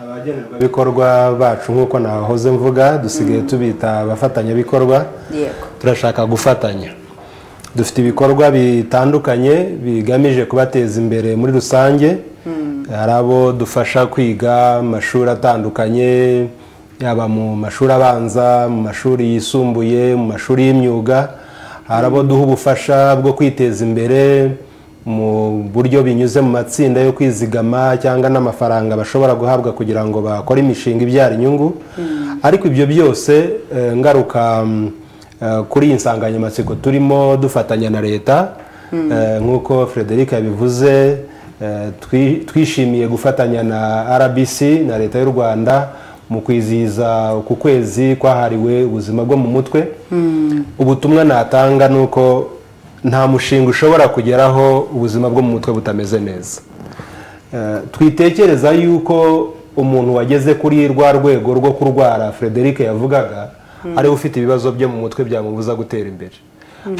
abagenerwabikorwa bacu nk'uko nahoze mvuga dusigaye tubita abafatanyabikorwa. Turashaka gufatanya, dufite ibikorwa bitandukanye bigamije kubateza imbere muri rusange. Hari abo dufasha kwiga amashuri atandukanye, yaba mu mashuri abanza, mu mashuri yisumbuye, mu mashuri y'imyuga. Hari abo duha ubufasha bwo kwiteza imbere mu buryo binyuze mu matsinda yo kwizigama cyangwa n'amafaranga bashobora guhabwa kugira ngo bakore imishinga ibyara inyungu. Ariko ibyo byose ngaruka kuri iyi nsanganyamatsiko turimo dufatanya na leta, nk'uko Frederic yabivuze, twishimiye gufatanya na RBC na leta y'u Rwanda mu kwizihiza ku kwezi kwahariwe ubuzima bwo mu mutwe. Ubutumwa natanga nuko nta mushinga ushobora kugeraho ubuzima bwo mu mutwe butameze neza. Twitekereza yuko umuntu wageze kuri rwa rwego rwo kurwara Frederic yavugaga ari ufite ibibazo byo mu mutwe byamubuza gutera imbere,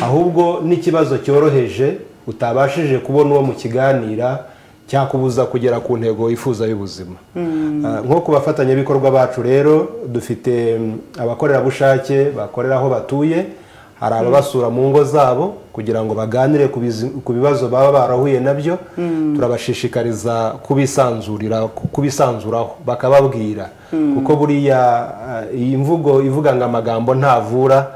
ahubwo n'ikibazo cyoroheje utabashije kubona uwo mu kiganira cyakubuza kugera ku ntego wifuza y'ubuzima. Nko ku bafatanyabikorwa bacu rero dufite abakorerabushake bakorera aho batuye, hari ababasura mu ngo zabo kugira ngo baganire ku bibazo baba barahuye nabyo. Turabashishikariza kubisanzuraho bakababwira, kuko buriya iyi mvugo ivuga ngo amagambo ntavura,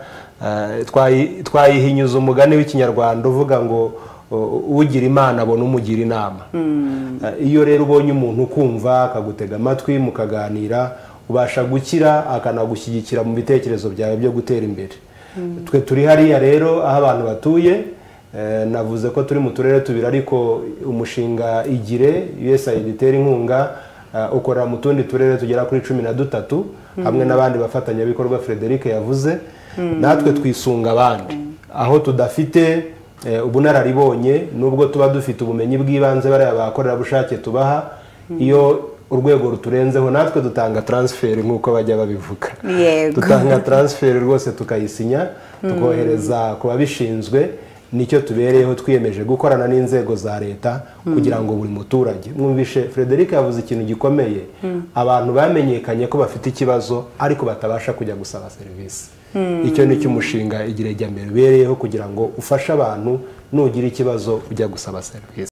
twayihinyuza umugani w'ikinyarwanda uvuga ngo ugira imana abona umugira inama. Iyo rero ubonye umuntu ukumva akagutega amatwi mukaganira, ubasha gukira akanagushyigikira mu bitekerezo byawe byo gutera imbere. Twe turi hariya rero aho abantu batuye, navuze ko turi mu turere tubiri, ariko umushinga Igire USAID itera inkunga ukorera mu tundi turere tugera kuri 13 hamwe n'abandi bafatanyabikorwa Frederic yavuze. Natwe twisunga abandi aho tudafite ubunararibonye, nubwo tuba dufite ubumenyi bw'ibanze bariya bakorerabushake tubaha. Iyo urwego ruturenzeho natwe dutanga transfer nk'uko bajya babivuga. Dutanga transfer rwose tukayisinya tukohereza ku babishinzwe. Nicyo tubereyeho, twiyemeje gukorana n'inzego za leta kugira ngo buri muturage, mwumvishe Frederic yavuze ikintu gikomeye, abantu bamenyekanye ko bafite ikibazo ariko batabasha kujya gusaba serivisi. Icyo ni cyo umushinga Igire jya mbere ubereyeho, kugira ngo ufashe abantu nugira ikibazo ujya gusaba serivisi.